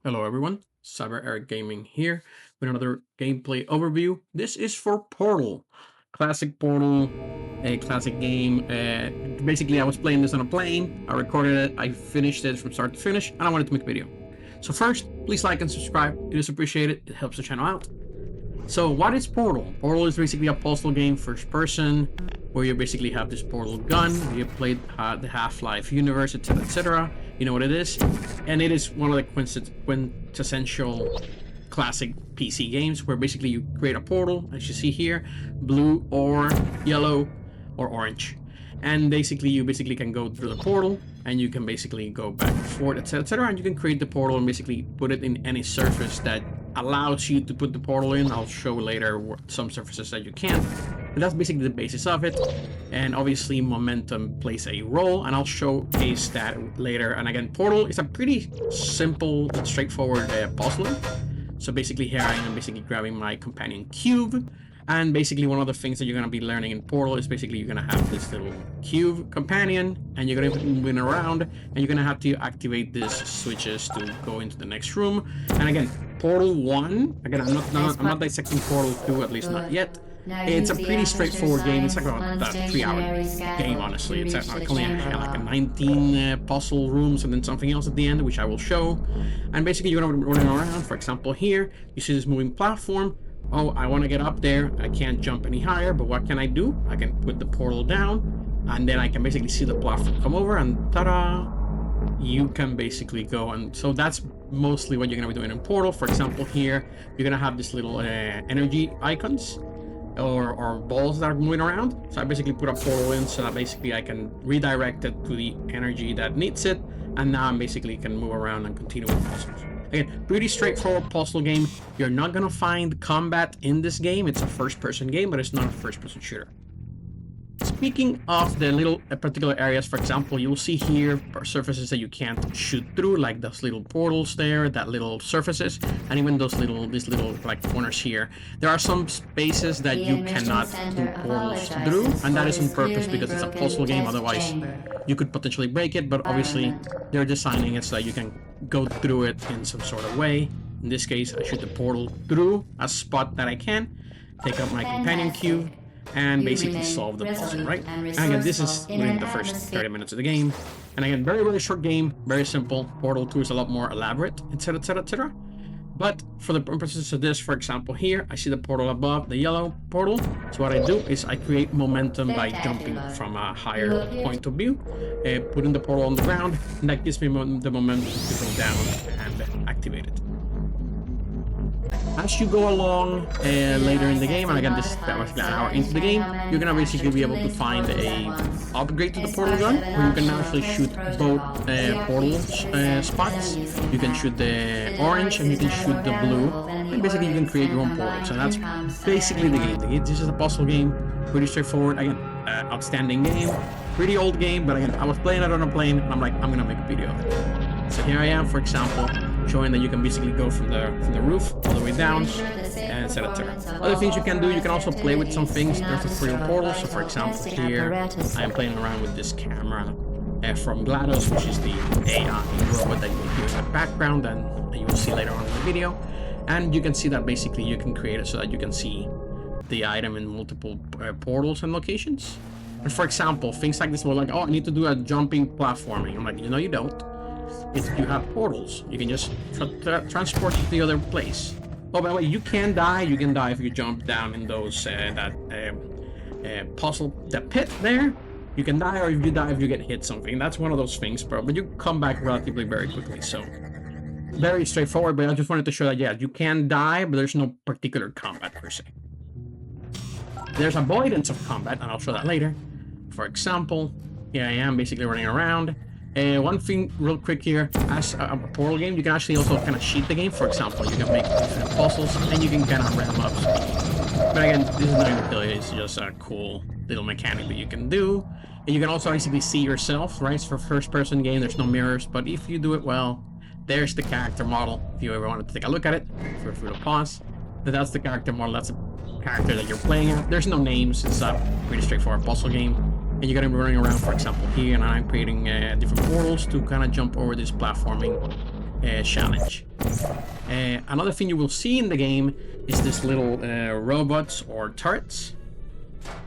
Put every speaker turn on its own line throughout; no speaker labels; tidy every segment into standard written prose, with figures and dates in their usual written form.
Hello everyone, Cyber Eric Gaming here with another gameplay overview. This is for Portal, classic Portal, a classic game. Basically, I was playing this on a plane. I recorded it, I finished it from start to finish, and I wanted to make a video. So first, please like and subscribe. It is appreciated. It helps the channel out. So what is Portal? Portal is basically a puzzle game, first person, where you basically have this portal gun. You played the Half-Life universe, etc., etc. You know what it is, and it is one of the quintessential classic PC games where basically you create a portal, as you see here, blue or yellow or orange, and basically you can go through the portal and you can basically go back and forth, etc., etc., and you can create the portal and basically put it in any surface that allows you to put the portal in. I'll show later some surfaces that you can't. But that's basically the basis of it, and obviously momentum plays a role, and I'll showcase that later. And again, Portal is a pretty simple, straightforward puzzler. So basically here I am basically grabbing my companion cube, and basically one of the things that you're going to be learning in Portal is basically you're going to have this little cube companion, and you're going to be moving around, and you're going to have to activate these switches to go into the next room. And again, Portal 1, again, I'm not dissecting Portal 2, at least not yet. It's a pretty straightforward game. It's like about a 3-hour game, honestly. It's like only like a 19 puzzle rooms and then something else at the end, which I will show. And basically you're going to be running around. For example, here, you see this moving platform. Oh, I want to get up there. I can't jump any higher, but what can I do? I can put the portal down, and then I can basically see the platform come over, and ta-da! You can basically go, and so that's mostly what you're going to be doing in Portal. For example, here, you're going to have this little energy icons, or balls that are moving around. So I basically put a portal in so that basically I can redirect it to the energy that needs it, and now I'm basically can move around and continue with puzzles. Again, pretty straightforward puzzle game. You're not gonna find combat in this game. It's a first-person game, but it's not a first-person shooter. Speaking of the little particular areas, for example, you'll see here surfaces that you can't shoot through, like those little portals there, that little surfaces, and even these little like corners here. There are some spaces that you cannot do portals through, and that is on purpose because it's a puzzle game. Otherwise, you could potentially break it, but obviously they're designing it so that you can go through it in some sort of way. In this case, I shoot the portal through a spot that I can, take up my companion cube, and basically solve the puzzle, right? And again, this is within the first 30 minutes of the game. And again, very, very short game, very simple. Portal 2 is a lot more elaborate, etc., etc., etc. But for the purposes of this, for example, here, I see the portal above, the yellow portal. So what I do is I create momentum by jumping from a higher point of view, putting the portal on the ground, and that gives me the momentum to go down and activate it. As you go along later in the game, and again, this is basically an hour into the game, you're gonna basically be able to find a upgrade to the portal gun, where you can actually shoot both portal spots. You can shoot the orange and you can shoot the blue, and basically you can create your own portals. And that's basically the game. This is a puzzle game, pretty straightforward. Again, outstanding game, pretty old game, but again, I was playing it on a plane, and I'm like, I'm gonna make a video. So here I am, for example, showing that you can basically go from the roof all the way down, and etc. Other things you can do, you can also play with some things. There's a free portal. So for example, here I am playing around with this camera from GLaDOS, which is the AI robot that you will hear in the background, and you will see later on in the video. And you can see that basically you can create it so that you can see the item in multiple portals and locations. And for example, things like this were like, oh, I need to do a jumping platforming. I'm like, you know, you don't. If you have portals, you can just transport to the other place. Oh, by the way, you can die. You can die if you jump down in those puzzle, the pit there. You can die, or if you die if you get hit something. That's one of those things, bro. But you come back relatively very quickly. So very straightforward. But I just wanted to show that, yeah, you can die, but there's no particular combat per se. There's avoidance of combat, and I'll show that later. For example, here I am basically running around. One thing real quick here, as a portal game, you can actually also kind of cheat the game. For example, you can make different puzzles, and you can kind of ram up speed. But again, this is not going to kill you, it's just a cool little mechanic that you can do. And you can also basically see yourself, right? For first-person game, there's no mirrors, but if you do it well, there's the character model. If you ever wanted to take a look at it, feel free to pause. But that's the character model, that's the character that you're playing at. There's no names, it's a pretty straightforward puzzle game. And you're gonna be running around, for example, here, and I'm creating different portals to kind of jump over this platforming challenge. Another thing you will see in the game is this little robots or turrets.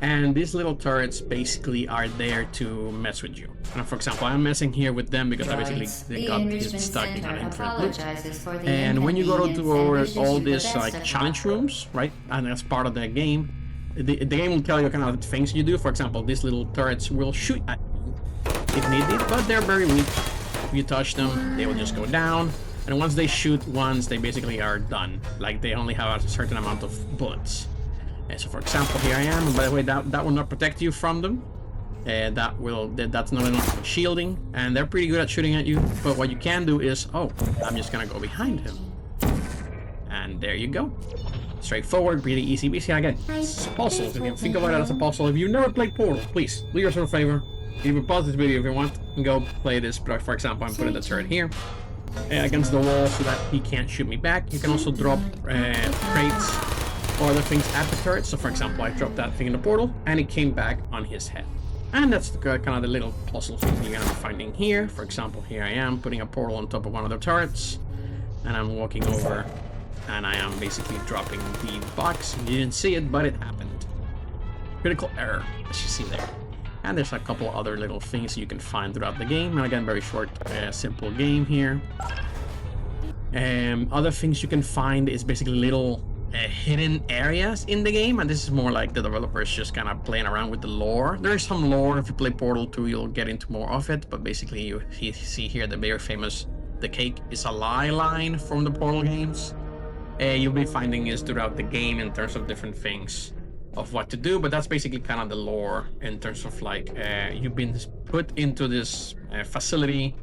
And these little turrets basically are there to mess with you. And for example, I'm messing here with them because I basically got stuck in an infinite loop. And when you go to all these like challenge rooms, right, and that's part of the game, the game will tell you kind of the things you do. For example, these little turrets will shoot at you if needed, but they're very weak. If you touch them, they will just go down. And once they shoot once, they basically are done. Like they only have a certain amount of bullets. So for example, here I am, and by the way, that will not protect you from them. That's not enough shielding, and they're pretty good at shooting at you. But what you can do is, oh, I'm just gonna go behind him. And there you go. Straightforward, pretty easy. But again, it's a puzzle. If you think about it as a puzzle, if you've never played Portal, please do yourself a favor. Even pause this video if you want, and go play this. But for example, I'm putting the turret here against the wall so that he can't shoot me back. You can also drop crates or other things at the turret. So for example, I dropped that thing in the portal and it came back on his head. And that's kind of the little puzzle thing you're gonna be finding here. For example, here I am putting a portal on top of one of the turrets, and I'm walking over and I am basically dropping the box. You didn't see it, but it happened. Critical error, as you see there. And there's a couple other little things you can find throughout the game. And again, very short, simple game here. Other things you can find is basically little hidden areas in the game, and this is more like the developers just kind of playing around with the lore. There is some lore. If you play Portal 2, you'll get into more of it, but basically you see here the very famous "the cake is a lie" line from the Portal games. You'll be finding is throughout the game in terms of different things of what to do, but that's basically kind of the lore in terms of like you've been put into this facility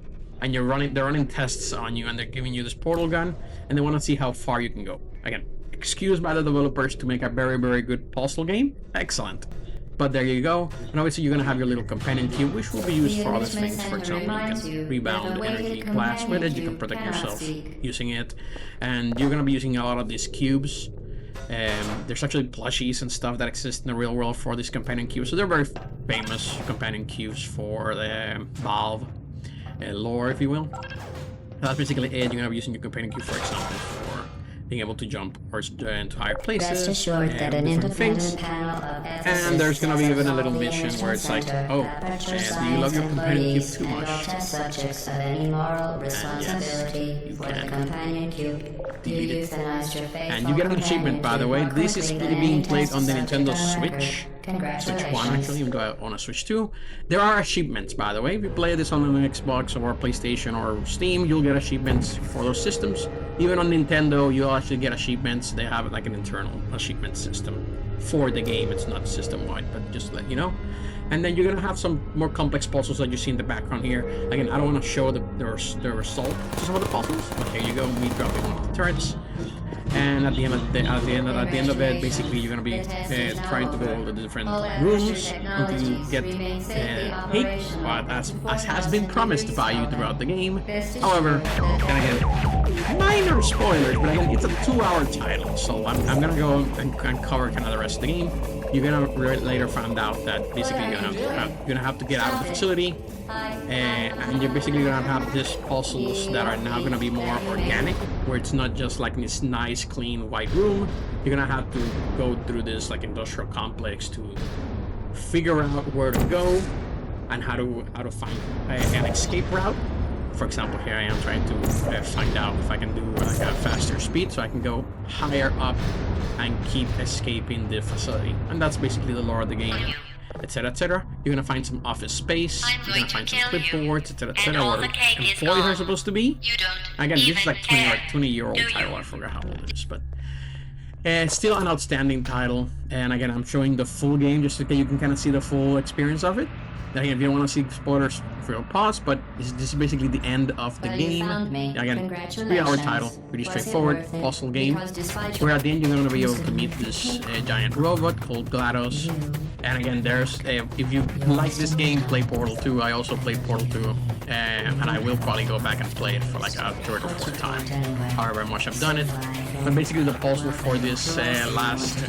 and they're running tests on you, and they're giving you this portal gun, and they want to see how far you can go. Again, excused by the developers to make a very, very good puzzle game. Excellent. But there you go. And obviously you're going to have your little companion cube, which will be used for other things. For example, you can rebound energy blast with it. You can protect yourself using it. And you're going to be using a lot of these cubes. There's actually plushies and stuff that exist in the real world for these companion cubes. So they're very famous companion cubes for the Valve lore, if you will. That's basically it. You're going to be using your companion cube, for example, for being able to jump or into higher places.
Rest assured that an independent panel of
and there's gonna be even a little mission where it's like, oh, do you love your companion cube too much?
Test subjects of any moral responsibility for the companion cube. You euthanized your faithful
and you get an achievement, by the way. This is being played on the Nintendo Switch. Switch 1 actually, even though I own a Switch 2. There are achievements, by the way. If you play this on an Xbox or PlayStation or Steam, you'll get achievements for those systems. Even on Nintendo, you'll actually get achievements. They have like an internal achievement system for the game. It's not system-wide, but just to let you know. And then you're gonna have some more complex puzzles that you see in the background here. Again, I don't want to show the result to some of the puzzles, but here you go, me dropping one of the turrets. And at the end of it, basically you're gonna be trying to go all the different rooms until you get hate, but as has been promised by you throughout the game. However, and again, minor spoilers, but again, it's a 2-hour title, so I'm gonna go and cover kind of the rest of the game. You're gonna later find out that basically you're gonna have to get out of the facility, and you're basically gonna have these puzzles that are now gonna be more organic, where it's not just like this nice, clean white room. You're gonna have to go through this like industrial complex to figure out where to go and how to find an escape route. For example, here I am trying to find out if I can do like a faster speed so I can go higher up and keep escaping the facility. And that's basically the lore of the game, etc, etc. You're gonna find some office space, you're gonna find some clipboards, etc, etc, where employees are supposed to be. Again, this is like 20-year-old title, I forgot how old it is, but still an outstanding title. And again, I'm showing the full game just so that you can kind of see the full experience of it. Again, if you don't want to see spoilers, feel pause, but this is basically the end of the game. Again, 3-hour title, pretty straightforward, puzzle game, where at the end you're going to be able to meet this giant robot called GLaDOS. And again, there's if you like this game, play Portal 2. I also played Portal 2, and I will probably go back and play it for like a third or fourth time, however much I've done it. But basically the puzzle for this last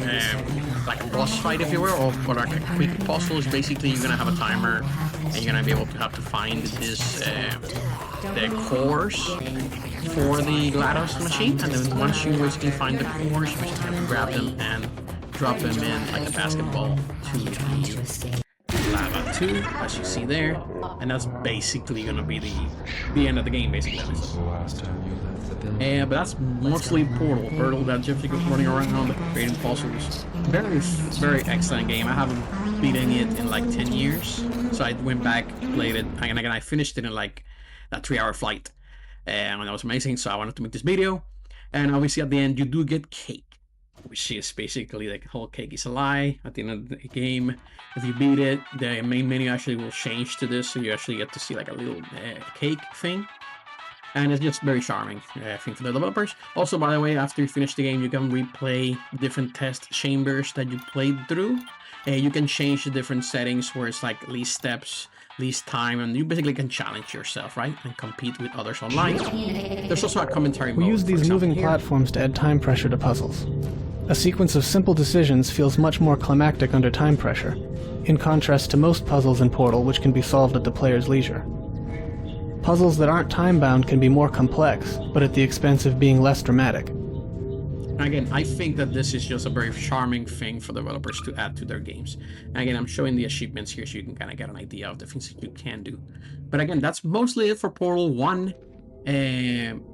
like boss fight, if you will, or for like a quick puzzle, is basically you're gonna have a timer and you're gonna be able to have to find this the cores for the GLaDOS machine, and then once you basically find the cores, you just have to grab them and drop them in like a basketball to the Lava 2, as you see there, and that's basically gonna be the end of the game, basically. But that's mostly Portal that Jeff is running around creating puzzles. Very excellent game. I haven't beaten it in like 10 years, so I went back, played it, and again I finished it in like a 3-hour flight, and that was amazing. So I wanted to make this video, and obviously at the end you do get cake, which is basically like the whole cake is a lie at the end of the game. If you beat it, the main menu actually will change to this, so you actually get to see like a little cake thing. And it's just very charming, I think, for the developers. Also, by the way, after you finish the game, you can replay different test chambers that you played through. You can change the different settings where it's like least steps, least time, and you basically can challenge yourself, right? And compete with others online. There's also a commentary mode.
We use these moving
here.
platforms to add time pressure to puzzles. A sequence of simple decisions feels much more climactic under time pressure, in contrast to most puzzles in Portal, which can be solved at the player's leisure. Puzzles that aren't time-bound can be more complex, but at the expense of being less dramatic.
Again, I think that this is just a very charming thing for developers to add to their games. And again, I'm showing the achievements here so you can kind of get an idea of the things that you can do. But again, that's mostly it for Portal 1.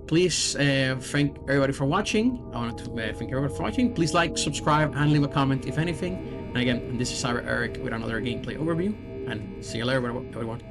Please thank everybody for watching. I want to thank everybody for watching. Please like, subscribe, and leave a comment if anything. And again, this is Cyber Eric with another gameplay overview. And see you later, everyone.